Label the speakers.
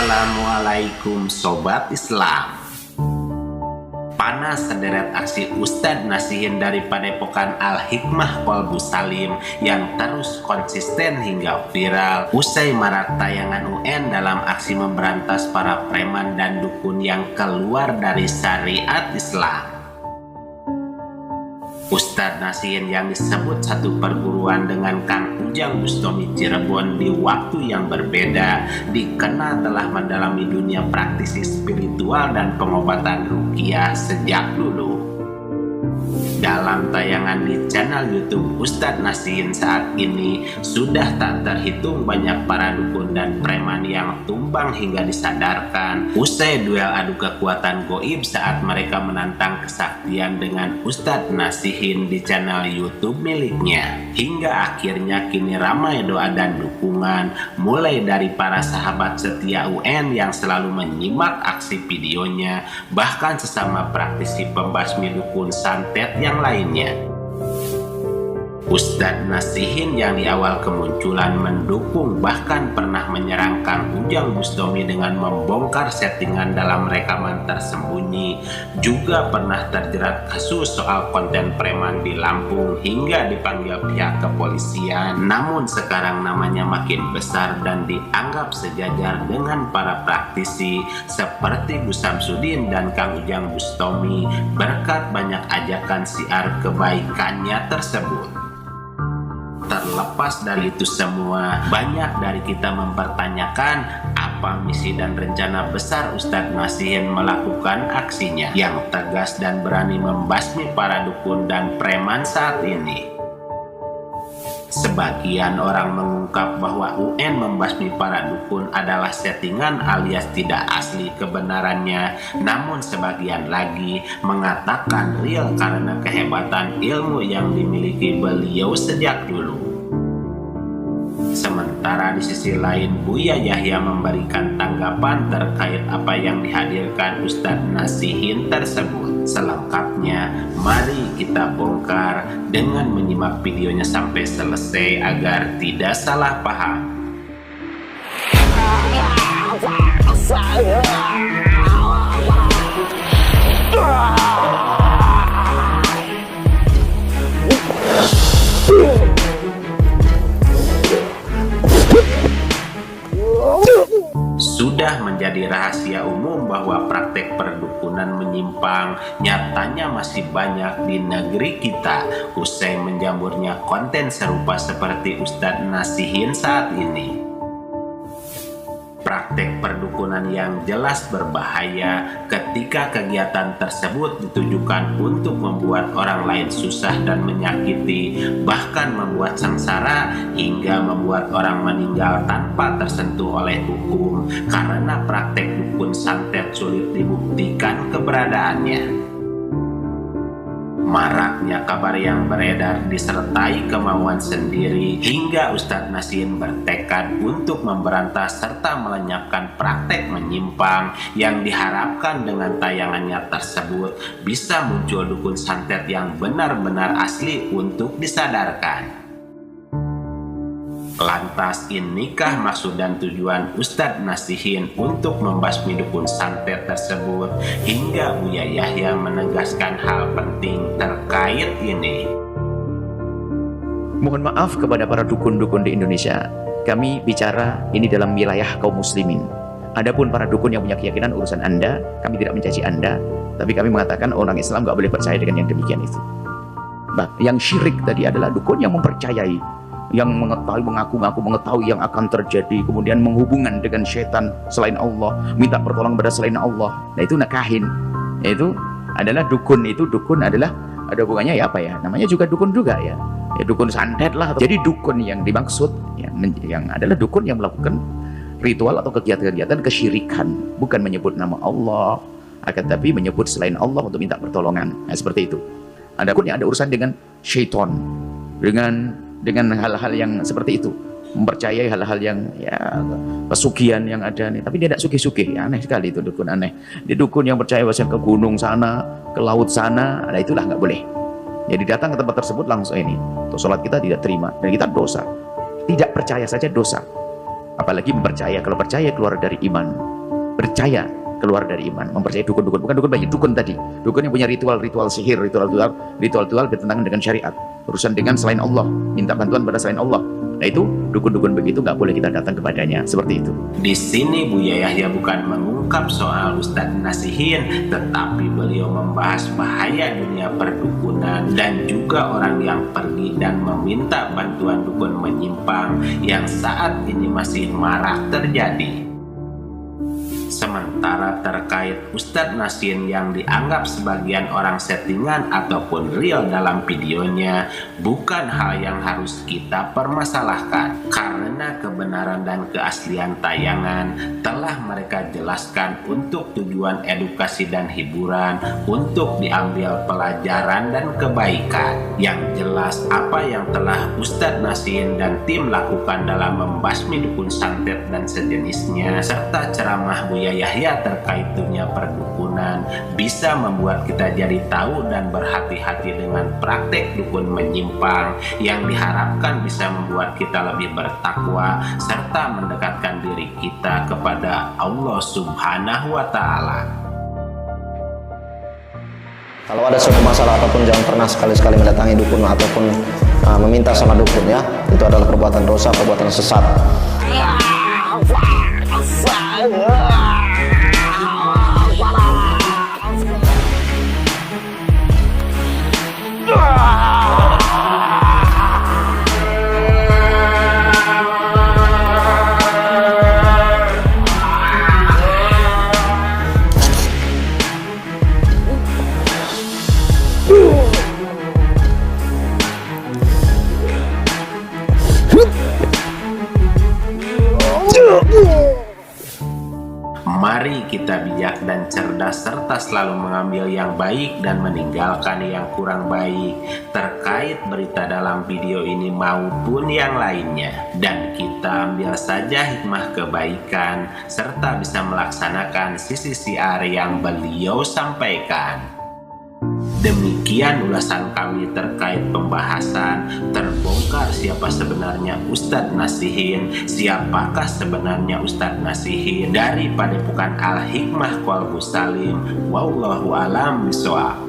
Speaker 1: Assalamualaikum Sobat Islam. Panas sederet aksi Ustadz Nasihin dari Padepokan Al-Hikmah Kolbu Salim yang terus konsisten hingga viral usai marak tayangan UN dalam aksi memberantas para preman dan dukun yang keluar dari syariat Islam. Ustadz Nasihin yang disebut satu perguruan dengan Kang Ujang Bustami Cirebon di waktu yang berbeda dikenal telah mendalami dunia praktisi spiritual dan pengobatan ruqyah sejak dulu. Dalam tayangan di channel YouTube Ustadz Nasihin saat ini sudah tak terhitung banyak para dukun dan preman yang tumbang hingga disadarkan usai duel adu kekuatan goib saat mereka menantang kesaktian dengan Ustadz Nasihin di channel YouTube miliknya. Hingga akhirnya kini ramai doa dan dukungan mulai dari para sahabat setia UN yang selalu menyimak aksi videonya, bahkan sesama praktisi pembasmi dukun santet yang lainnya. Ustadz Nasihin yang di awal kemunculan mendukung bahkan pernah menyerang Kang Ujang Bustami dengan membongkar settingan dalam rekaman tersembunyi, juga pernah terjerat kasus soal konten preman di Lampung hingga dipanggil pihak kepolisian. Namun sekarang namanya makin besar dan dianggap sejajar dengan para praktisi seperti Gus Samsudin dan Kang Ujang Bustami berkat banyak ajakan siar kebaikannya tersebut. Terlepas dari itu semua, banyak dari kita mempertanyakan apa misi dan rencana besar Ustadz Nasihin melakukan aksinya yang tegas dan berani membasmi para dukun dan preman saat ini. Sebagian orang mengungkap bahwa UN membasmi para dukun adalah settingan alias tidak asli kebenarannya, namun sebagian lagi mengatakan real karena kehebatan ilmu yang dimiliki beliau sejak dulu. Sementara di sisi lain Buya Yahya memberikan tanggapan terkait apa yang dihadirkan Ustadz Nasihin tersebut. Selengkapnya mari kita bongkar dengan menyimak videonya sampai selesai agar tidak salah paham. Sudah menjadi rahasia umum bahwa praktek perdukunan menyimpang nyatanya masih banyak di negeri kita usai menjamurnya konten serupa seperti Ustadz Nasihin saat ini. Praktek perdukunan yang jelas berbahaya ketika kegiatan tersebut ditujukan untuk membuat orang lain susah dan menyakiti, bahkan membuat sengsara hingga membuat orang meninggal tanpa tersentuh oleh hukum karena praktek dukun santet sulit dibuktikan keberadaannya. Maraknya kabar yang beredar disertai kemauan sendiri hingga Ustadz Nasihin bertekad untuk memberantas serta melenyapkan praktek menyimpang yang diharapkan dengan tayangannya tersebut bisa muncul dukun santet yang benar-benar asli untuk disadarkan. Lantas inikah maksud dan tujuan Ustadz Nasihin untuk membasmi dukun santet tersebut hingga Buya Yahya menegaskan hal penting terkait ini?
Speaker 2: Mohon maaf kepada para dukun-dukun di Indonesia. Kami bicara ini dalam wilayah kaum muslimin. Adapun para dukun yang punya keyakinan urusan Anda, kami tidak mencaci Anda, tapi kami mengatakan orang Islam nggak boleh percaya dengan yang demikian itu. Bah, yang syirik tadi adalah dukun yang mempercayai, yang mengaku-ngaku mengetahui yang akan terjadi, kemudian menghubungkan dengan setan selain Allah, minta pertolongan pada selain Allah. Nah itu kahin, itu adalah dukun. Itu dukun adalah ada hubungannya ya apa ya, namanya juga dukun juga ya, dukun santet lah. Jadi dukun yang dimaksud yang adalah dukun yang melakukan ritual atau kegiatan-kegiatan kesyirikan, bukan menyebut nama Allah, akan tapi menyebut selain Allah untuk minta pertolongan. Nah seperti itu. Ada dukun yang ada urusan dengan syaitan, dengan hal-hal yang seperti itu, mempercayai hal-hal yang ya pesugihan yang ada nih, tapi dia tidak sugih-sugih. Ya, aneh sekali itu dukun, aneh. Dia dukun yang percaya bahwa ke gunung sana, ke laut sana, nah itulah nggak boleh. Jadi datang ke tempat tersebut langsung ini, untuk sholat kita tidak terima dan kita dosa. Tidak percaya saja dosa, apalagi mempercaya. Kalau percaya keluar dari iman. percaya keluar dari iman, mempercayai dukun-dukun. Bukan dukun banyak dukun tadi, dukun yang punya ritual-ritual sihir, ritual-ritual bertentangan dengan syariat, urusan dengan selain Allah, minta bantuan pada selain Allah. Nah itu dukun-dukun begitu nggak boleh kita datang kepadanya, seperti itu.
Speaker 1: Di sini Buya Yahya bukan mengungkap soal Ustadz Nasihin, tetapi beliau membahas bahaya dunia perdukunan dan juga orang yang pergi dan meminta bantuan dukun menyimpang yang saat ini masih marak terjadi. Sementara terkait Ustadz Nasihin yang dianggap sebagian orang settingan ataupun real dalam videonya, bukan hal yang harus kita permasalahkan karena kebenaran dan keaslian tayangan telah mereka jelaskan untuk tujuan edukasi dan hiburan, untuk diambil pelajaran dan kebaikan. Yang jelas apa yang telah Ustadz Nasihin dan tim lakukan dalam membasmi dukun santet dan sejenisnya serta ceramah Buya Yahya terkait dunia perdukunan bisa membuat kita jadi tahu dan berhati-hati dengan praktek dukun menyimpang yang diharapkan bisa membuat kita lebih bertakwa serta mendekatkan diri kita kepada Allah Subhanahu wa Ta'ala.
Speaker 3: Kalau ada suatu masalah ataupun jangan pernah sekali-sekali mendatangi dukun ataupun meminta sama dukun ya. Itu adalah perbuatan dosa, perbuatan sesat.
Speaker 1: Mari kita bijak dan cerdas serta selalu mengambil yang baik dan meninggalkan yang kurang baik terkait berita dalam video ini maupun yang lainnya, dan kita ambil saja hikmah kebaikan serta bisa melaksanakan sisi siar yang beliau sampaikan. Demikian ulasan kami terkait pembahasan terbongkar siapa sebenarnya Ustadz Nasihin, siapakah sebenarnya Ustadz Nasihin dari Padepokan Al Hikmah Qalbus Salim. Wallahu a'lam bishawab.